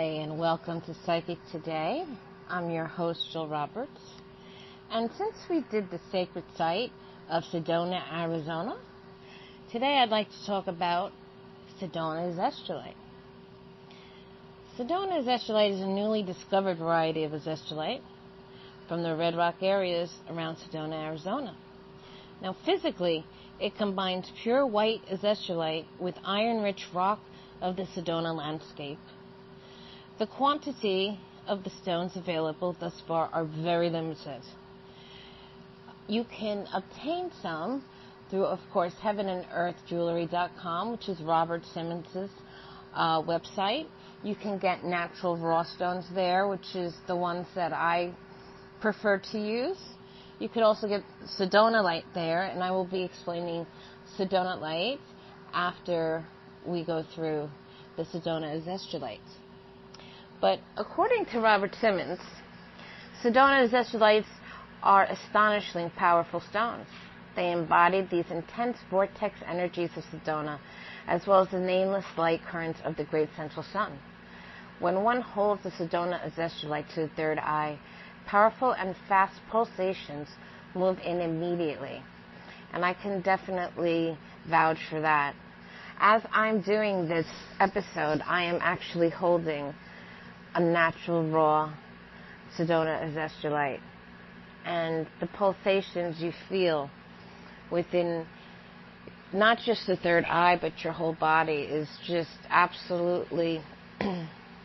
Hi, and welcome to Psychic Today. I'm your host, Jill Roberts. And since we did the Sacred Site of Sedona, Arizona, today I'd like to talk about Sedona Azeztulite. Sedona Azeztulite is a newly discovered variety of azeztulite from the red rock areas around Sedona, Arizona. Now, physically, it combines pure white azeztulite with iron-rich rock of the Sedona landscape. The quantity of the stones available thus far are very limited. You can obtain some through, of course, heavenandearthjewelry.com, which is Robert Simmons' website. You can get natural raw stones there, which is the ones that I prefer to use. You could also get Sedonalite there, and I will be explaining Sedonalite after we go through the Sedona Azeztulite. But according to Robert Simmons, Sedona Azeztulites are astonishingly powerful stones. They embody these intense vortex energies of Sedona, as well as the nameless light currents of the great central sun. When one holds the Sedona Azeztulite to the third eye, powerful and fast pulsations move in immediately. And I can definitely vouch for that. As I'm doing this episode, I am actually holding a natural raw Sedona Azeztulite, and the pulsations you feel within not just the third eye but your whole body is just absolutely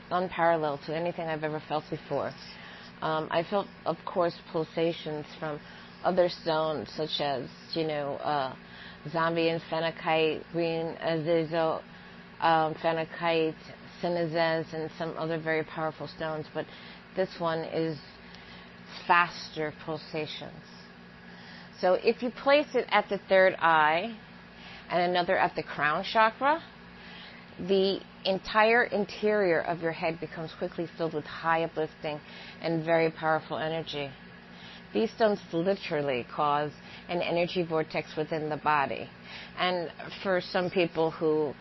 unparalleled to anything I've ever felt before. I felt, of course, pulsations from other stones such as, zombie and phenacite, green azizo, phenacite, cinezes, and some other very powerful stones, but this one is faster pulsations. So if you place it at the third eye and another at the crown chakra, the entire interior of your head becomes quickly filled with high uplifting and very powerful energy. These stones literally cause an energy vortex within the body. And for some people who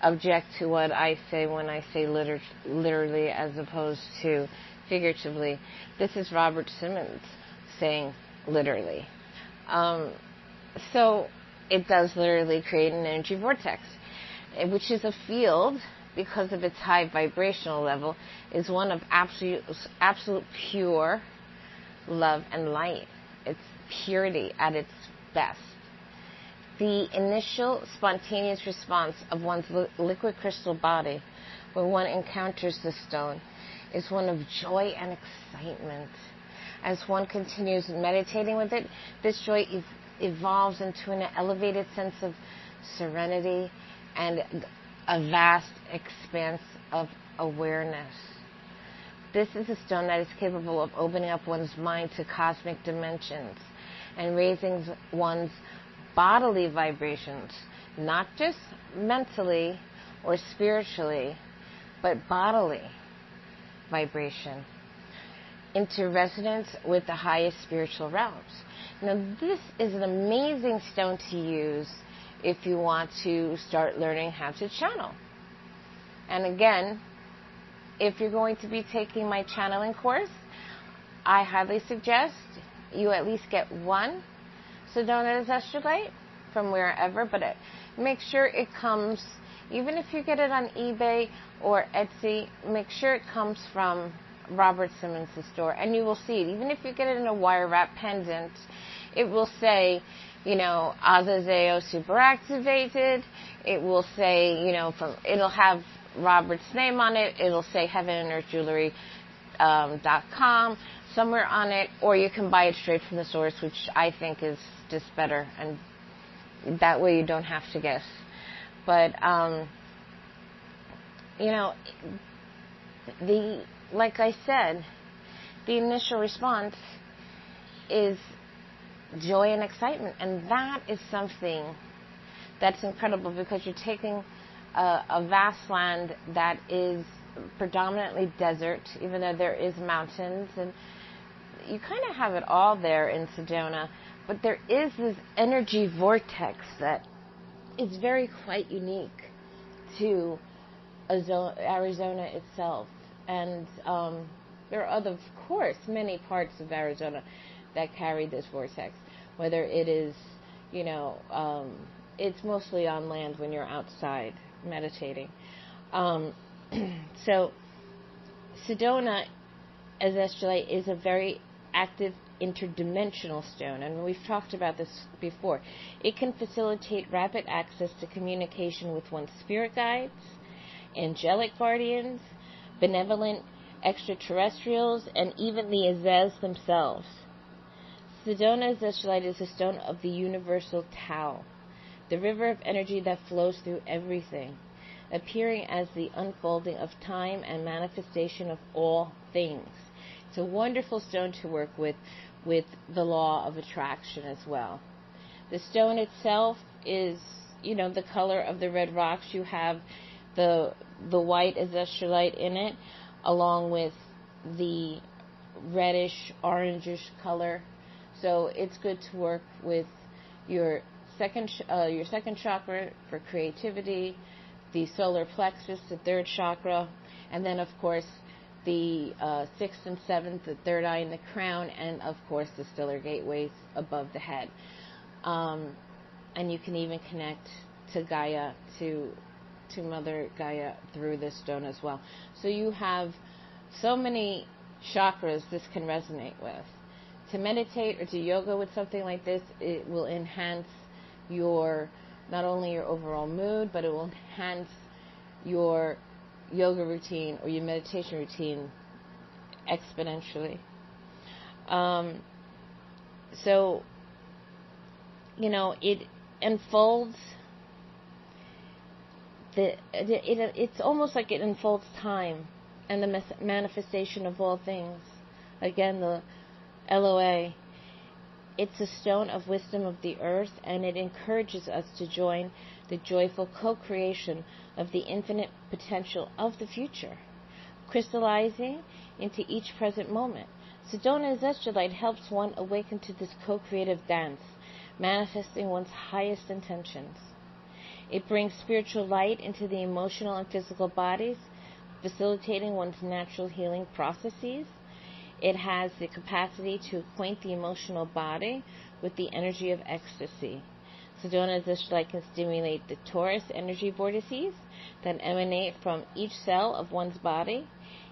object to what I say when I say literally as opposed to figuratively, this is Robert Simmons saying literally. So it does literally create an energy vortex, which is a field, because of its high vibrational level, is one of absolute pure love and light. It's purity at its best. The initial spontaneous response of one's liquid crystal body when one encounters the stone is one of joy and excitement. As one continues meditating with it, this joy evolves into an elevated sense of serenity and a vast expanse of awareness. This is a stone that is capable of opening up one's mind to cosmic dimensions and raising one's bodily vibrations, not just mentally or spiritually, but bodily vibration, into resonance with the highest spiritual realms. Now, this is an amazing stone to use if you want to start learning how to channel. And again, if you're going to be taking my channeling course, I highly suggest you at least get one Sedona Azeztulite from wherever, but make sure it comes, even if you get it on eBay or Etsy, make sure it comes from Robert Simmons' store, and you will see it. Even if you get it in a wire wrap pendant, it will say, Azazeo super activated. It will say, it'll have Robert's name on it. It'll say heavenandearthjewelry.com somewhere on it, or you can buy it straight from the source, which I think is just better, and that way you don't have to guess. But like I said, the initial response is joy and excitement, and that is something that's incredible, because you're taking a vast land that is predominantly desert, even though there is mountains, and you kind of have it all there in Sedona, but there is this energy vortex that is very quite unique to Arizona itself. And there are other, of course, many parts of Arizona that carry this vortex, whether it is, it's mostly on land when you're outside meditating. So Sedona Azeztulite is a very active interdimensional stone, and we've talked about this before. It can facilitate rapid access to communication with one's spirit guides, angelic guardians, benevolent extraterrestrials, and even the Azez themselves. Sedona Azeztulite is a stone of the universal Tao, the river of energy that flows through everything, appearing as the unfolding of time and manifestation of all things. It's a wonderful stone to work with the law of attraction as well. The stone itself is, the color of the red rocks. You have the white azeztulite in it, along with the reddish, orangish color. So it's good to work with your second chakra for creativity, the solar plexus, the third chakra, and then of course the sixth and seventh, the third eye and the crown, and of course the stellar gateways above the head. And you can even connect to Gaia, to Mother Gaia through this stone as well. So you have so many chakras this can resonate with. To meditate or do yoga with something like this, it will enhance not only your overall mood, but it will enhance your yoga routine or your meditation routine exponentially. So, it unfolds. It's almost like it unfolds time and the manifestation of all things. Again, the LOA. It's a stone of wisdom of the earth, and it encourages us to join the joyful co-creation of the infinite potential of the future, crystallizing into each present moment. Sedona Azeztulite helps one awaken to this co-creative dance, manifesting one's highest intentions. It brings spiritual light into the emotional and physical bodies, facilitating one's natural healing processes. It has the capacity to acquaint the emotional body with the energy of ecstasy. Sedona Azeztulite can stimulate the torus energy vortices that emanate from each cell of one's body,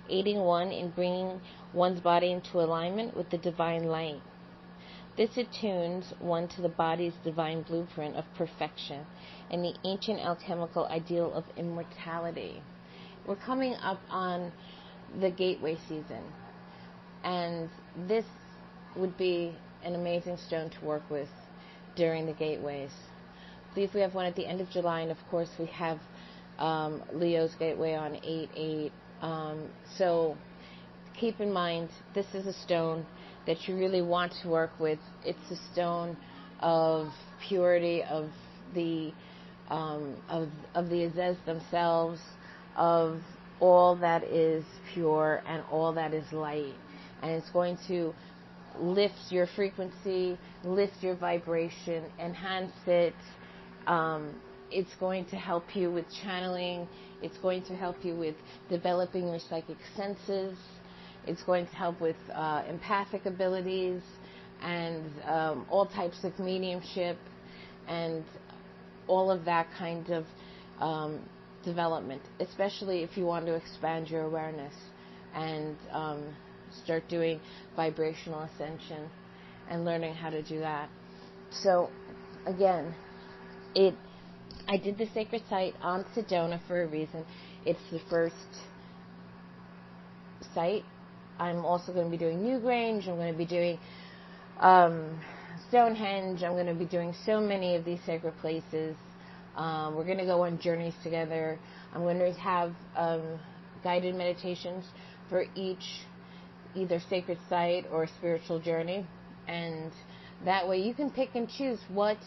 aiding one in bringing one's body into alignment with the divine light. This attunes one to the body's divine blueprint of perfection and the ancient alchemical ideal of immortality. We're coming up on the gateway season, and this would be an amazing stone to work with during the gateways. I believe we have one at the end of July, and of course we have Leo's gateway on 8/8. So keep in mind, this is a stone that you really want to work with. It's a stone of purity, of the Azez themselves, of all that is pure and all that is light. And it's going to lift your frequency, lift your vibration, enhance it. It's going to help you with channeling. It's going to help you with developing your psychic senses. It's going to help with empathic abilities and all types of mediumship and all of that kind of development, especially if you want to expand your awareness and start doing vibrational ascension and learning how to do that. So, again, I did the Sacred Site on Sedona for a reason. It's the first site. I'm also going to be doing Newgrange. I'm going to be doing Stonehenge. I'm going to be doing so many of these sacred places. We're going to go on journeys together. I'm going to have guided meditations for each either sacred site or spiritual journey, and that way you can pick and choose what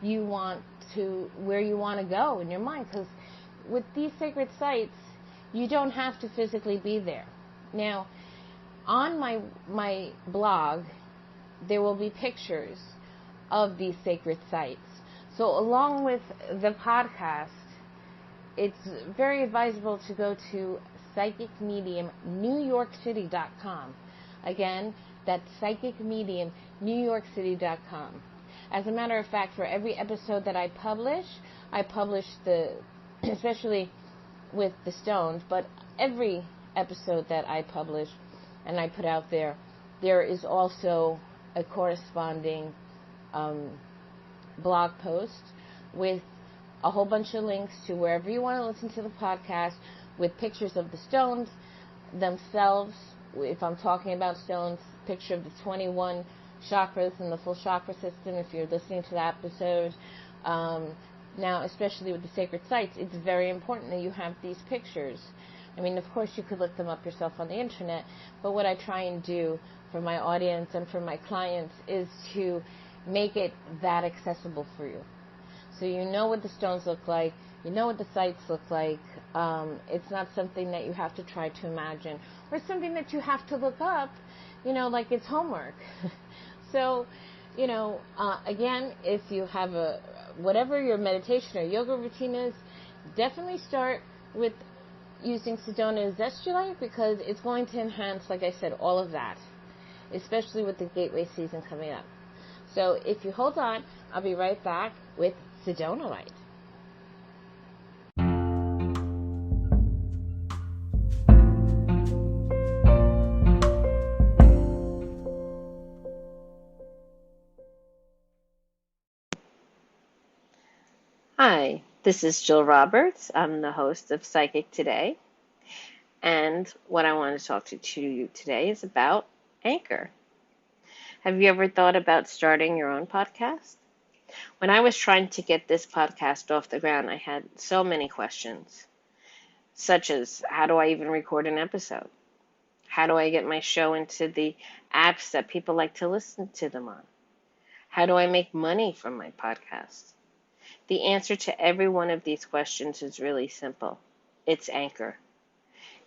you want to, where you want to go in your mind, because with these sacred sites you don't have to physically be there. Now, on my blog there will be pictures of these sacred sites, so along with the podcast it's very advisable to go to psychicmediumnewyorkcity.com. Again, that's psychicmediumnewyorkcity.com. As a matter of fact, for every episode that I publish especially with the stones, but every episode that I publish and I put out there is also a corresponding blog post with a whole bunch of links to wherever you want to listen to the podcast, with pictures of the stones themselves. If I'm talking about stones, picture of the 21 chakras and the full chakra system, if you're listening to the episode. Now, especially with the sacred sites, it's very important that you have these pictures. I mean, of course, you could look them up yourself on the internet, but what I try and do for my audience and for my clients is to make it that accessible for you. So you know what the stones look like, you know what the sites look like. It's not something that you have to try to imagine, or something that you have to look up, like it's homework. So, again, if you have whatever your meditation or yoga routine is, definitely start with using Sedona Azeztulite, because it's going to enhance, like I said, all of that, especially with the gateway season coming up. So if you hold on, I'll be right back with Sedonalite. Hi, this is Jill Roberts. I'm the host of Psychic Today, and what I want to talk to you today is about Anchor. Have you ever thought about starting your own podcast? When I was trying to get this podcast off the ground, I had so many questions, such as, how do I even record an episode? How do I get my show into the apps that people like to listen to them on? How do I make money from my podcast? The answer to every one of these questions is really simple. It's Anchor.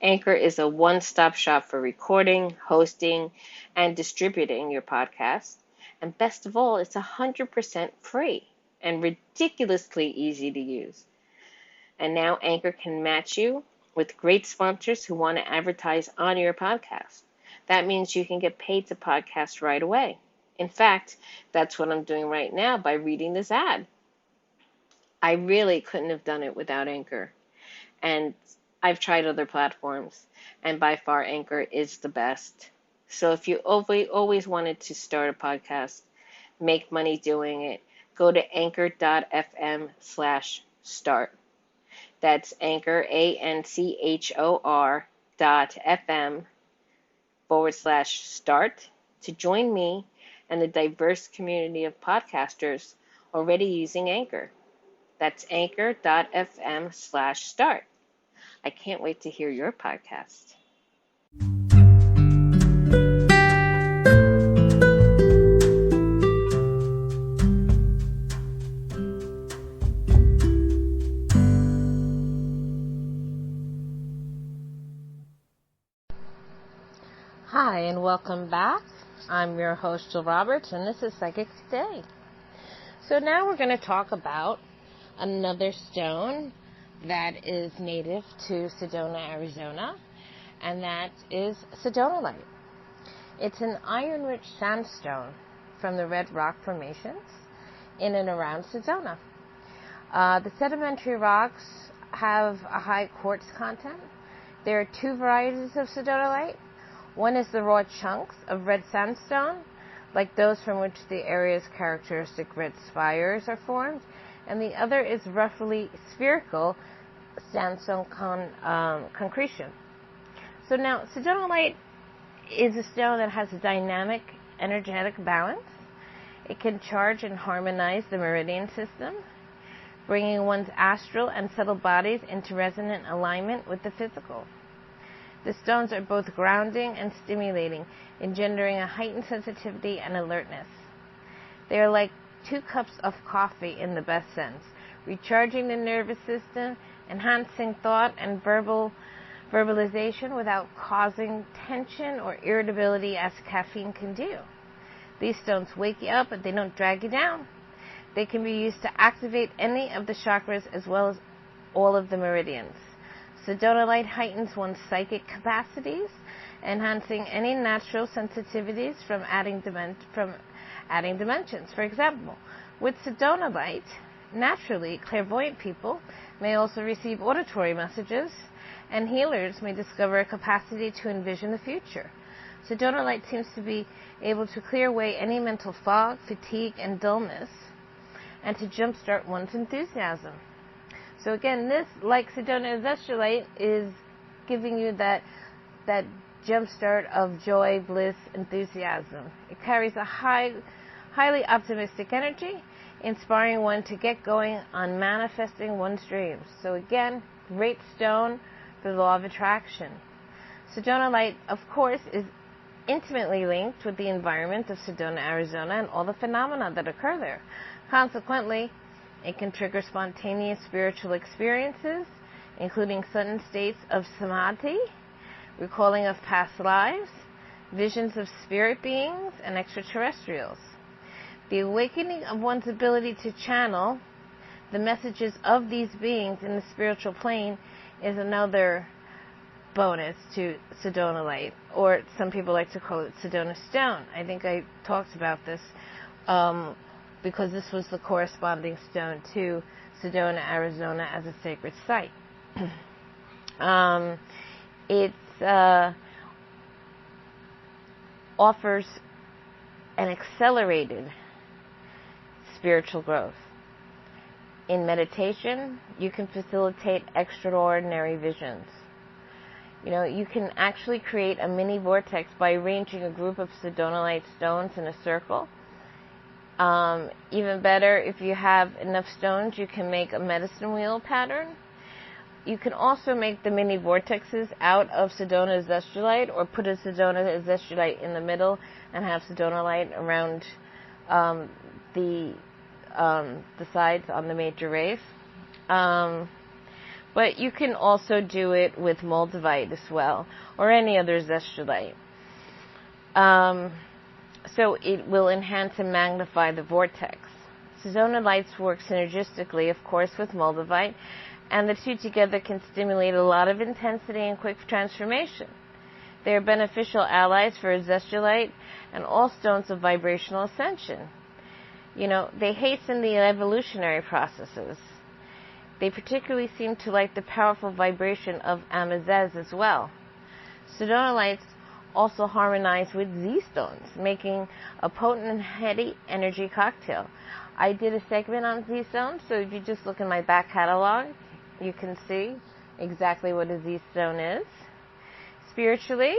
Anchor is a one-stop shop for recording, hosting, and distributing your podcast. And best of all, it's 100% free and ridiculously easy to use. And now Anchor can match you with great sponsors who want to advertise on your podcast. That means you can get paid to podcast right away. In fact, that's what I'm doing right now by reading this ad. I really couldn't have done it without Anchor. And I've tried other platforms, and by far Anchor is the best. So if you always wanted to start a podcast, make money doing it, go to anchor.fm/start. That's Anchor, ANCHOR.fm/start to join me and the diverse community of podcasters already using Anchor. That's anchor.fm/start. I can't wait to hear your podcast. Hi, and welcome back. I'm your host, Jill Roberts, and this is Psychic Today. So now we're going to talk about another stone that is native to Sedona, Arizona, and that is Sedonalite. It's an iron-rich sandstone from the red rock formations in and around Sedona. The sedimentary rocks have a high quartz content. There are two varieties of Sedonalite. One is the raw chunks of red sandstone, like those from which the area's characteristic red spires are formed, and the other is roughly spherical sandstone concretion. So now, Sedonalite is a stone that has a dynamic, energetic balance. It can charge and harmonize the meridian system, bringing one's astral and subtle bodies into resonant alignment with the physical. The stones are both grounding and stimulating, engendering a heightened sensitivity and alertness. They are like 2 cups of coffee in the best sense, recharging the nervous system, enhancing thought and verbalization without causing tension or irritability as caffeine can do. These stones wake you up, but they don't drag you down. They can be used to activate any of the chakras as well as all of the meridians. Sedonalite heightens one's psychic capacities, enhancing any natural sensitivities from adding dimensions. For example, with Sedonalite, naturally clairvoyant people may also receive auditory messages, and healers may discover a capacity to envision the future. Sedonalite seems to be able to clear away any mental fog, fatigue, and dullness, and to jumpstart one's enthusiasm. So again, this, like Sedona Azeztulite, is giving you that jumpstart of joy, bliss, enthusiasm. It carries a highly optimistic energy, inspiring one to get going on manifesting one's dreams. So again, great stone for the law of attraction. Sedonalite, of course, is intimately linked with the environment of Sedona, Arizona, and all the phenomena that occur there. Consequently, it can trigger spontaneous spiritual experiences, including sudden states of samadhi, recalling of past lives, visions of spirit beings, and extraterrestrials. The awakening of one's ability to channel the messages of these beings in the spiritual plane is another bonus to Sedonalite, or some people like to call it Sedona stone. I think I talked about this because this was the corresponding stone to Sedona, Arizona as a sacred site. It offers an accelerated spiritual growth. In meditation, you can facilitate extraordinary visions. You can actually create a mini vortex by arranging a group of Sedonalite stones in a circle. Even better, if you have enough stones, you can make a medicine wheel pattern. You can also make the mini vortexes out of Sedona Azeztulite, or put a Sedona Azeztulite in the middle and have Sedonalite around the sides on the major rays. But you can also do it with moldavite as well, or any other azeztulite. So it will enhance and magnify the vortex. Sedonalites work synergistically, of course, with moldavite, and the two together can stimulate a lot of intensity and quick transformation. They are beneficial allies for azeztulite and all stones of vibrational ascension. They hasten the evolutionary processes. They particularly seem to like the powerful vibration of amazez as well. Sedonalites also harmonize with Z-stones, making a potent and heady energy cocktail. I did a segment on Z-stones, so if you just look in my back catalog, you can see exactly what a Z-stone is. Spiritually,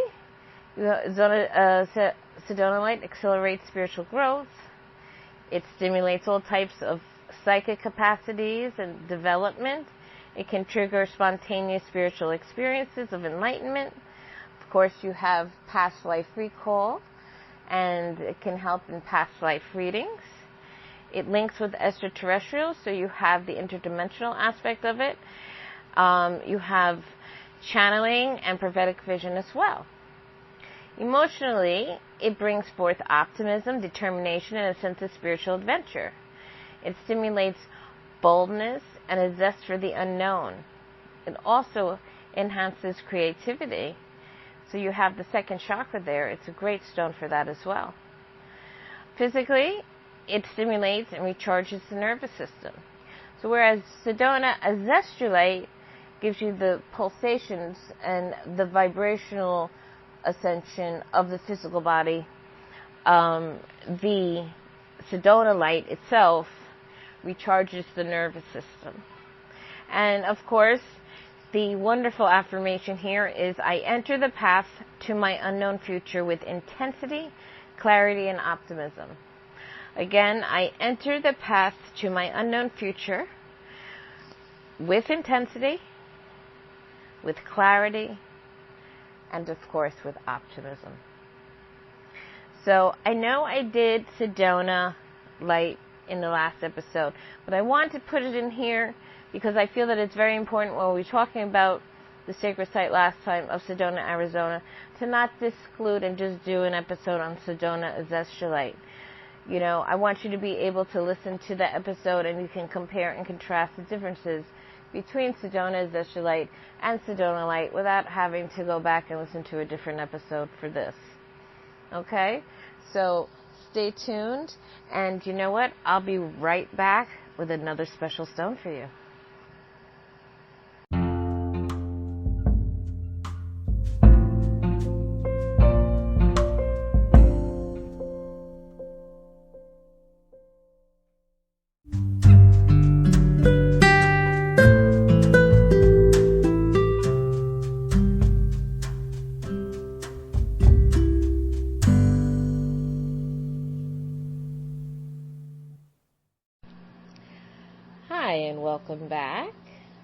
Sedonalite accelerates spiritual growth. It stimulates all types of psychic capacities and development. It can trigger spontaneous spiritual experiences of enlightenment. Of course, you have past life recall, and it can help in past life readings. It links with extraterrestrials, so you have the interdimensional aspect of it. You have channeling and prophetic vision as well. Emotionally, it brings forth optimism, determination, and a sense of spiritual adventure. It stimulates boldness and a zest for the unknown. It also enhances creativity. So you have the second chakra there. It's a great stone for that as well. Physically, it stimulates and recharges the nervous system. So whereas Sedona Azeztulite gives you the pulsations and the vibrational ascension of the physical body, the Sedonalite itself recharges the nervous system. And of course, the wonderful affirmation here is, I enter the path to my unknown future with intensity, clarity, and optimism. Again, I enter the path to my unknown future with intensity, with clarity, and of course with optimism. So I know I did Sedona Light in the last episode, but I want to put it in here because I feel that it's very important when we're talking about the sacred site last time of Sedona, Arizona, to not disclude and just do an episode on Sedona Azeztulite. I want you to be able to listen to the episode and you can compare and contrast the differences between Sedona Azeztulite and Sedonalite without having to go back and listen to a different episode for this. Okay? So stay tuned, and you know what? I'll be right back with another special stone for you. Hi, and welcome back.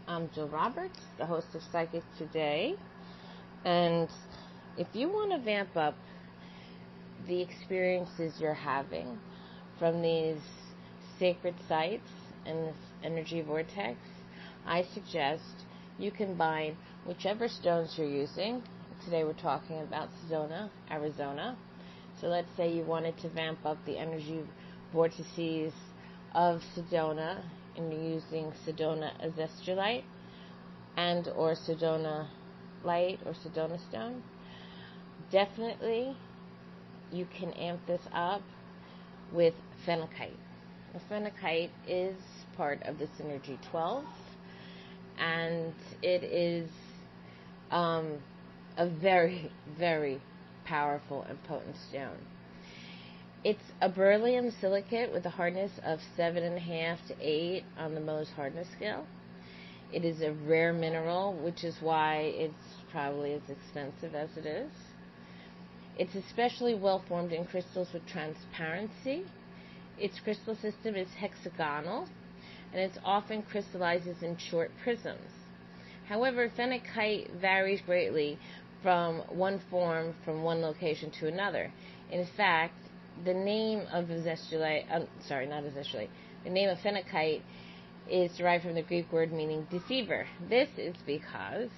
I'm Jill Roberts, the host of Psychic Today. And if you want to vamp up the experiences you're having from these sacred sites and this energy vortex, I suggest you combine whichever stones you're using. Today we're talking about Sedona, Arizona. So let's say you wanted to vamp up the energy vortices of Sedona, and you're using Sedona Azeztulite and or Sedonalite or Sedona stone. Definitely you can amp this up with Phenacite. The Phenacite is part of the Synergy 12, and it is a very, very powerful and potent stone. It's a beryllium silicate with a hardness of 7.5 to 8 on the Mohs hardness scale. It is a rare mineral, which is why it's probably as expensive as it is. It's especially well formed in crystals with transparency. Its crystal system is hexagonal, and it often crystallizes in short prisms. However, phenacite varies greatly from one form from one location to another. In fact, the name of Azeztulite, the name of phenacite is derived from the Greek word meaning deceiver. This is because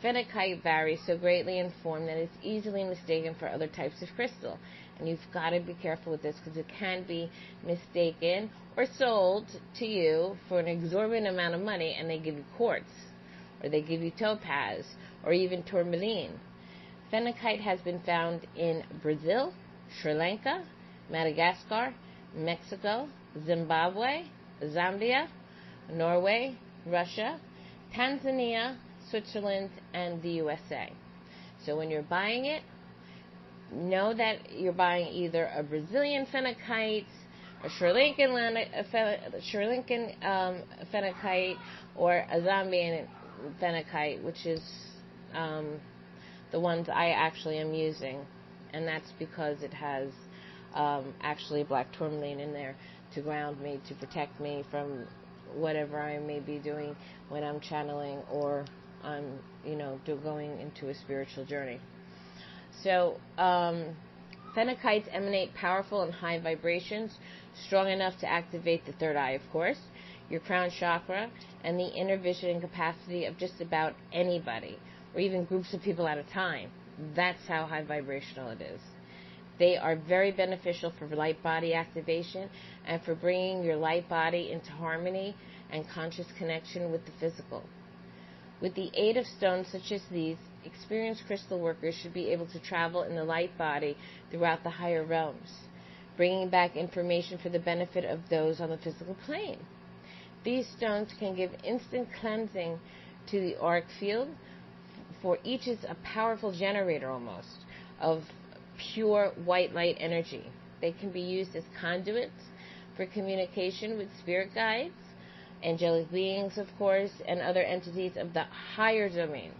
phenacite varies so greatly in form that it's easily mistaken for other types of crystal. And you've got to be careful with this because it can be mistaken or sold to you for an exorbitant amount of money, and they give you quartz, or they give you topaz, or even tourmaline. Phenacite has been found in Brazil, Sri Lanka, Madagascar, Mexico, Zimbabwe, Zambia, Norway, Russia, Tanzania, Switzerland, and the USA. So when you're buying it, know that you're buying either a Brazilian phenacite, a Sri Lankan phenacite, or a Zambian phenacite, which is the ones I actually am using, and that's because it has actually black tourmaline in there to ground me, to protect me from whatever I may be doing when I'm channeling or I'm, going into a spiritual journey. So, phenacites emanate powerful and high vibrations, strong enough to activate the third eye, of course, your crown chakra, and the inner vision and capacity of just about anybody, or even groups of people at a time. That's how high vibrational it is. They are very beneficial for light body activation and for bringing your light body into harmony and conscious connection with the physical. With the aid of stones such as these, experienced crystal workers should be able to travel in the light body throughout the higher realms, bringing back information for the benefit of those on the physical plane. These stones can give instant cleansing to the auric field, for each is a powerful generator almost of pure white light energy. They can be used as conduits for communication with spirit guides, angelic beings, of course, and other entities of the higher domains.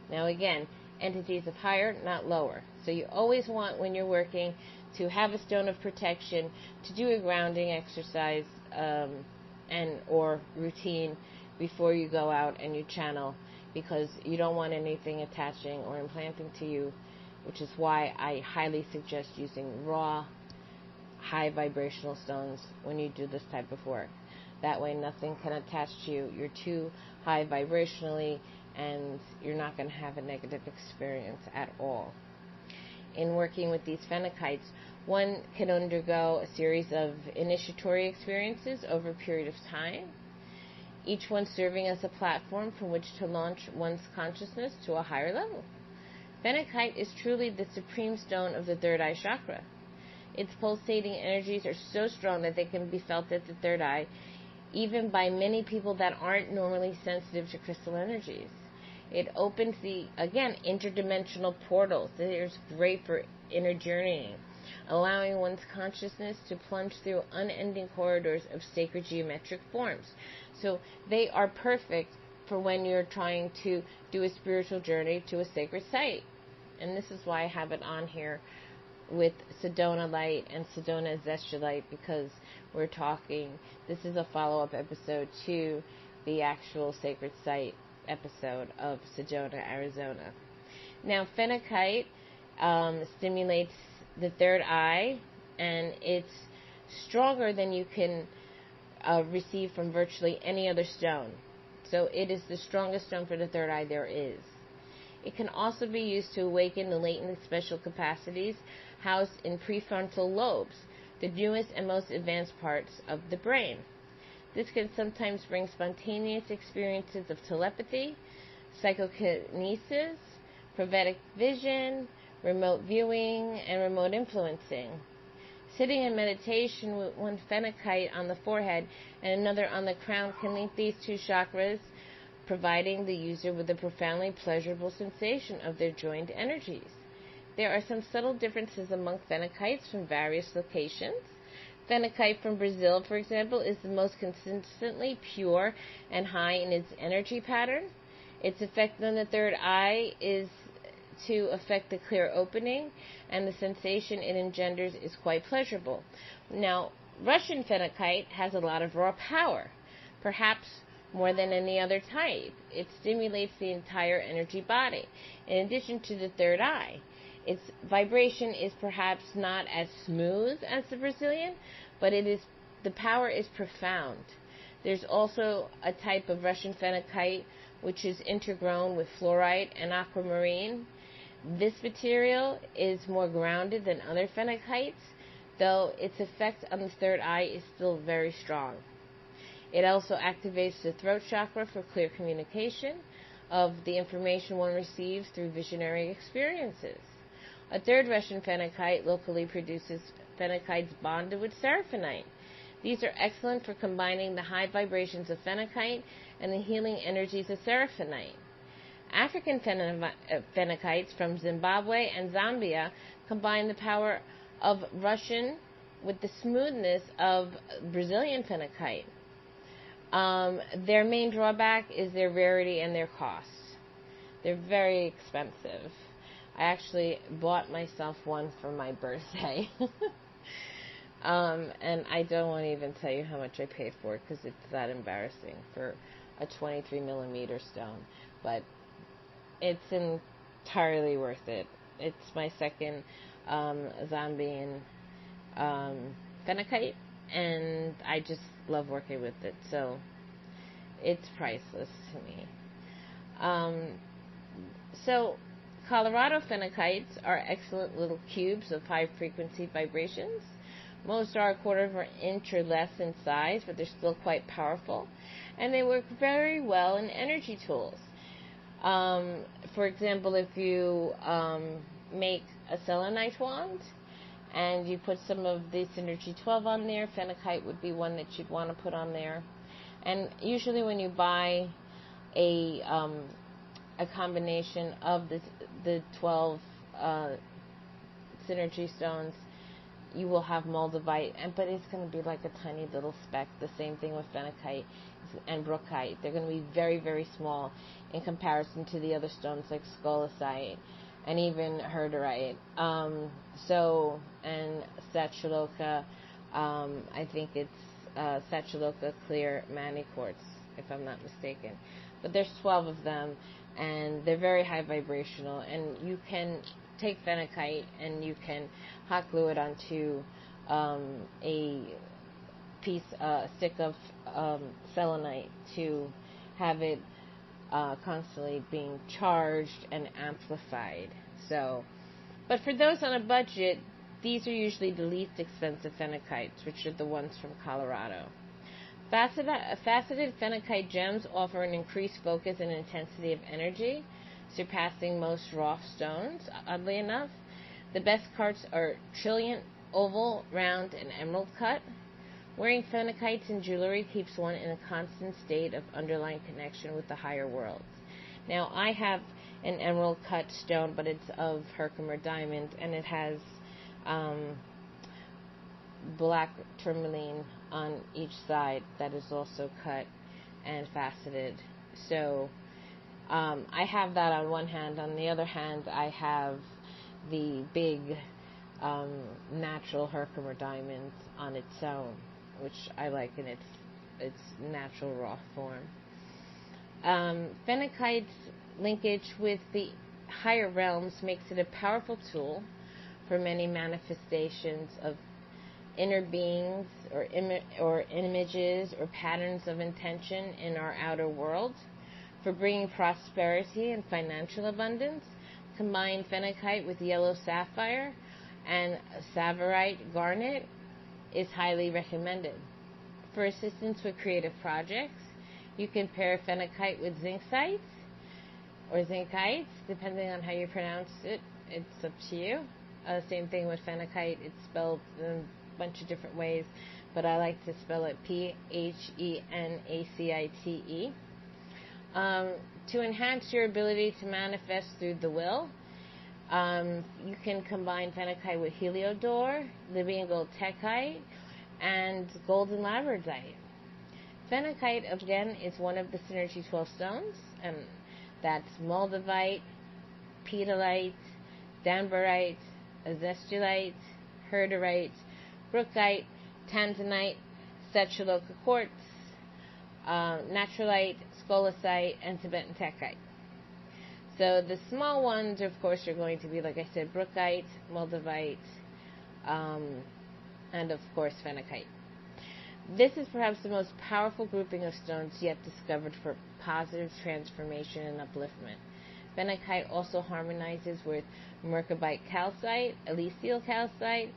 Now again, entities of higher, not lower. So you always want, when you're working, to have a stone of protection, to do a grounding exercise and or routine before you go out and you channel, because you don't want anything attaching or implanting to you, which is why I highly suggest using raw, high vibrational stones when you do this type of work. That way nothing can attach to you. You're too high vibrationally, and you're not going to have a negative experience at all. In working with these phenacites, one can undergo a series of initiatory experiences over a period of time. each one serving as a platform from which to launch one's consciousness to a higher level. Phenacite is truly the supreme stone of the third eye chakra. Its pulsating energies are so strong that they can be felt at the third eye, even by many people that aren't normally sensitive to crystal energies. It opens the, again, interdimensional portals. It's great for inner journeying, allowing one's consciousness to plunge through unending corridors of sacred geometric forms. So they are perfect for when you're trying to do a spiritual journey to a sacred site. And this is why I have it on here with Sedonalite and Sedona Azeztulite, because we're talking, this is a follow-up episode to the actual Sacred Site episode of Sedona, Arizona. Now, Phenacite stimulates the third eye, and it's stronger than you can receive from virtually any other stone. So it is the strongest stone for the third eye there is. It can also be used to awaken the latent special capacities housed in prefrontal lobes, the newest and most advanced parts of the brain. This can sometimes bring spontaneous experiences of telepathy, psychokinesis, prophetic vision, remote viewing, and remote influencing. Sitting in meditation with one phenacite on the forehead and another on the crown can link these two chakras, providing the user with a profoundly pleasurable sensation of their joined energies. There are some subtle differences among phenacites from various locations. Phenacite from Brazil, for example, is the most consistently pure and high in its energy pattern. Its effect on the third eye is to affect the clear opening, and the sensation it engenders is quite pleasurable. Now, Russian phenacite has a lot of raw power, perhaps more than any other type. It stimulates the entire energy body, in addition to the third eye. Its vibration is perhaps not as smooth as the Brazilian, but the power is profound. There's also a type of Russian phenacite which is intergrown with fluorite and aquamarine. This material is more grounded than other phenacites, though its effect on the third eye is still very strong. It also activates the throat chakra for clear communication of the information one receives through visionary experiences. A third Russian phenacite locally produces phenacites bonded with seraphinite. These are excellent for combining the high vibrations of phenacite and the healing energies of seraphinite. African phenacites from Zimbabwe and Zambia combine the power of Russian with the smoothness of Brazilian phenacite. Their main drawback is their rarity and their cost. They're very expensive. I actually bought myself one for my birthday. And I don't want to even tell you how much I paid for it because it's that embarrassing for a 23 millimeter stone. But it's entirely worth it. It's my second Zambian phenacite, and I just love working with it. So it's priceless to me. So Colorado phenacites are excellent little cubes of high frequency vibrations. Most are a quarter of an inch or less in size, but they're still quite powerful. And they work very well in energy tools. For example, if you make a selenite wand and you put some of the Synergy 12 on there, phenacite would be one that you'd want to put on there. And usually when you buy a combination of the 12 Synergy stones, you will have moldavite, but it's going to be like a tiny little speck. The same thing with phenacite and brookite. They're going to be very, very small in comparison to the other stones like scolasite and even herderite. And Satuloka, I think it's Satuloka clear mani quartz, if I'm not mistaken. But there's 12 of them, and they're very high vibrational, and you can take phenacite and you can hot glue it onto a stick of selenite to have it constantly being charged and amplified. So, but for those on a budget, these are usually the least expensive phenacites, which are the ones from Colorado. Faceted phenacite gems offer an increased focus and intensity of energy, surpassing most raw stones, oddly enough. The best cuts are trillium, oval, round, and emerald cut. Wearing phenacites in jewelry keeps one in a constant state of underlying connection with the higher worlds. Now, I have an emerald cut stone, but it's of Herkimer diamond, and it has black tourmaline on each side that is also cut and faceted. So I have that on one hand. On the other hand, I have the big natural Herkimer diamonds on its own, which I like in its natural raw form. Phenacite's linkage with the higher realms makes it a powerful tool for many manifestations of inner beings or images or patterns of intention in our outer world. For bringing prosperity and financial abundance, combine phenacite with yellow sapphire and tsavorite garnet is highly recommended. For assistance with creative projects, you can pair phenacite with zincites or zinkites, depending on how you pronounce it. It's up to you. Same thing with phenacite. It's spelled in a bunch of different ways, but I like to spell it Phenacite. To enhance your ability to manifest through the will, you can combine phenacite with heliodor, Libyan gold techite, and golden labradorite. Phenacite, again, is one of the Synergy 12 stones, and that's moldavite, pedalite, danburite, azeztulite, herderite, brookite, tanzanite, Sechuloka quartz, naturalite, scolasite, and Tibetan techite. So the small ones, of course, are going to be, like I said, brookite, moldavite, and of course phenacite. This is perhaps the most powerful grouping of stones yet discovered for positive transformation and upliftment. Phenacite also harmonizes with merkabite calcite, alesial calcite,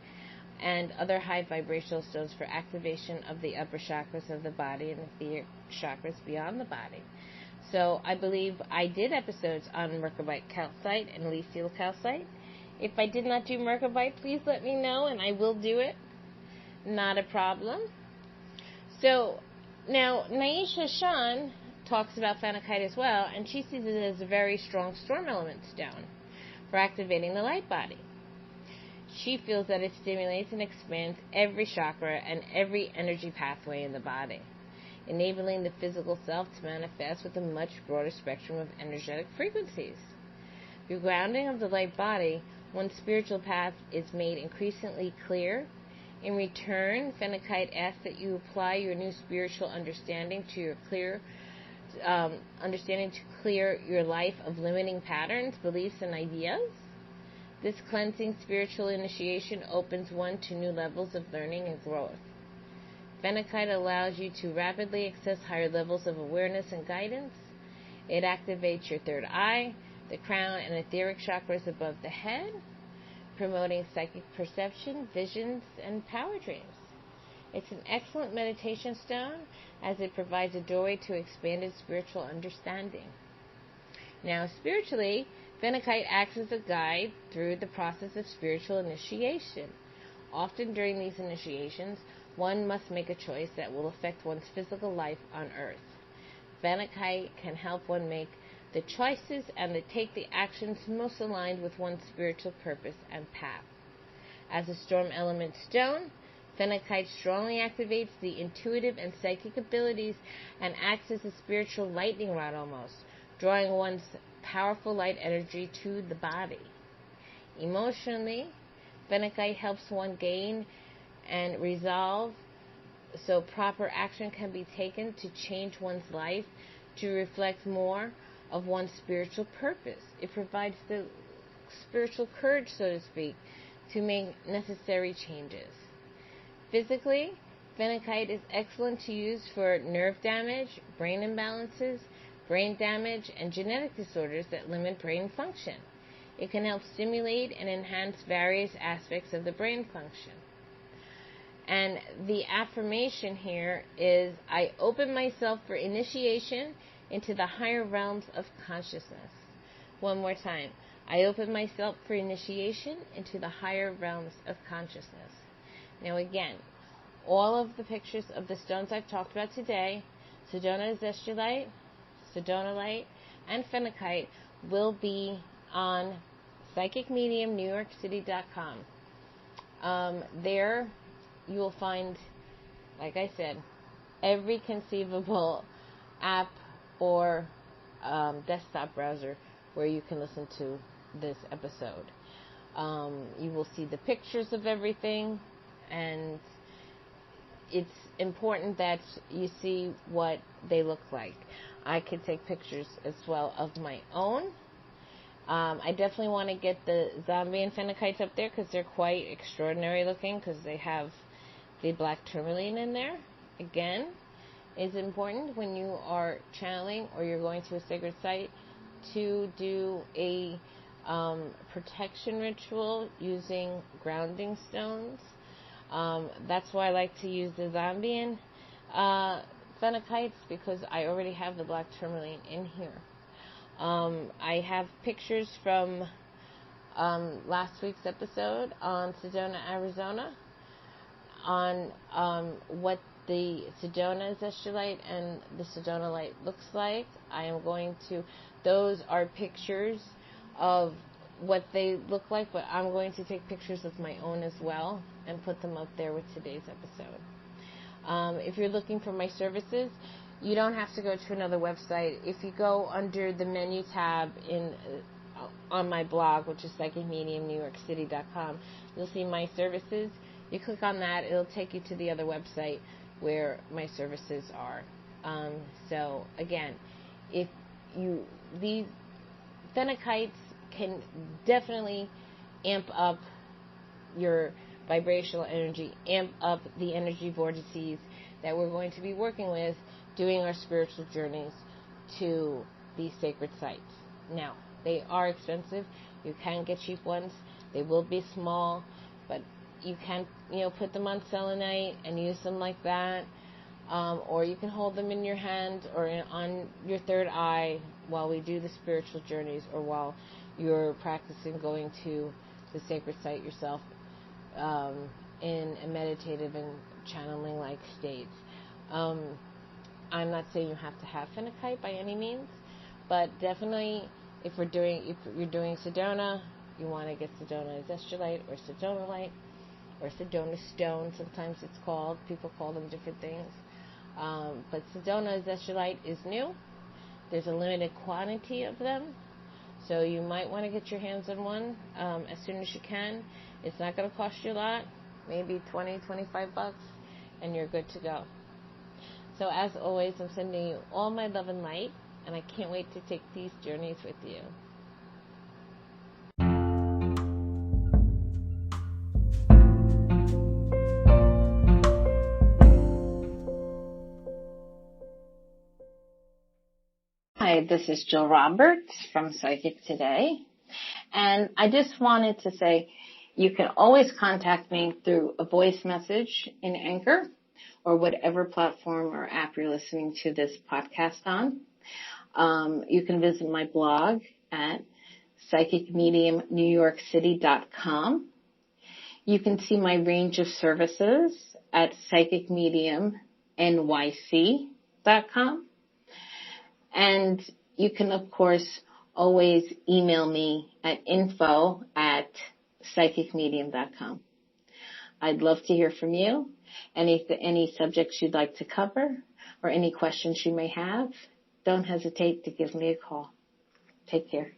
and other high vibrational stones for activation of the upper chakras of the body and the etheric chakras beyond the body. So I believe I did episodes on merkabite calcite and alesial calcite. If I did not do merkabite, please let me know and I will do it. Not a problem. So now Naisha Shan talks about phenacite as well, and she sees it as a very strong storm element stone for activating the light body. She feels that it stimulates and expands every chakra and every energy pathway in the body, enabling the physical self to manifest with a much broader spectrum of energetic frequencies. Through grounding of the light body, one's spiritual path is made increasingly clear. In return, phenacite asks that you apply your new spiritual understanding to your clear understanding to clear your life of limiting patterns, beliefs, and ideas. This cleansing spiritual initiation opens one to new levels of learning and growth. Phenacite allows you to rapidly access higher levels of awareness and guidance. It activates your third eye, the crown, and etheric chakras above the head, promoting psychic perception, visions, and power dreams. It's an excellent meditation stone as it provides a doorway to expanded spiritual understanding. Now, spiritually, phenacite acts as a guide through the process of spiritual initiation. Often during these initiations, one must make a choice that will affect one's physical life on earth. Phenacite can help one make the choices and take the actions most aligned with one's spiritual purpose and path. As a storm element stone, phenacite strongly activates the intuitive and psychic abilities and acts as a spiritual lightning rod almost, drawing one's powerful light energy to the body. Emotionally, phenacite helps one gain and resolve so proper action can be taken to change one's life to reflect more of one's spiritual purpose. It provides the spiritual courage, so to speak, to make necessary changes. Physically, phenacite is excellent to use for nerve damage, brain imbalances, brain damage, and genetic disorders that limit brain function. It can help stimulate and enhance various aspects of the brain function. And the affirmation here is, I open myself for initiation into the higher realms of consciousness. One more time. I open myself for initiation into the higher realms of consciousness. Now again, all of the pictures of the stones I've talked about today, Sedona Azeztulite, Sedonalite, and Phenacite, will be on psychicmediumnewyorkcity.com. There you will find, like I said, every conceivable app or desktop browser where you can listen to this episode. You will see the pictures of everything, and it's important that you see what they look like. I could take pictures as well of my own. I definitely want to get the zombie and phenacites up there because they're quite extraordinary looking, because they have the black tourmaline in there. Again, it's important when you are channeling or you're going to a sacred site to do a protection ritual using grounding stones. That's why I like to use the zombie and phenacites, because I already have the black tourmaline in here. I have pictures from last week's episode on Sedona, Arizona, on what the Sedona Azeztulite and the Sedonalite looks like. Those are pictures of what they look like, but I'm going to take pictures of my own as well and put them up there with today's episode. If you're looking for my services, you don't have to go to another website. If you go under the menu tab on my blog, which is psychicmediumnewyorkcity.com, you'll see my services. You click on that, it'll take you to the other website where my services are. So again, these phenacites can definitely amp up your vibrational energy, amp up the energy vortices that we're going to be working with doing our spiritual journeys to these sacred sites. Now, they are expensive. You can get cheap ones. They will be small, but you can, put them on selenite and use them like that. Or you can hold them in your hand or on your third eye while we do the spiritual journeys, or while you're practicing going to the sacred site yourself in a meditative and channeling-like state. I'm not saying you have to have phenacite by any means, but definitely if you're doing Sedona, you want to get Sedona Azeztulite or Sedonalite or Sedona Stone. Sometimes it's called. People call them different things. But Sedona Azeztulite is new. There's a limited quantity of them, so you might want to get your hands on one as soon as you can. It's not going to cost you a lot, maybe $20-25, and you're good to go. So as always, I'm sending you all my love and light, and I can't wait to take these journeys with you. Hi, this is Jill Roberts from Psychic Today, and I just wanted to say you can always contact me through a voice message in Anchor or whatever platform or app you're listening to this podcast on. You can visit my blog at psychicmediumnewyorkcity.com. You can see my range of services at psychicmediumnyc.com. And you can, of course, always email me at info@psychicmedium.com. I'd love to hear from you. Any subjects you'd like to cover or any questions you may have, don't hesitate to give me a call. Take care.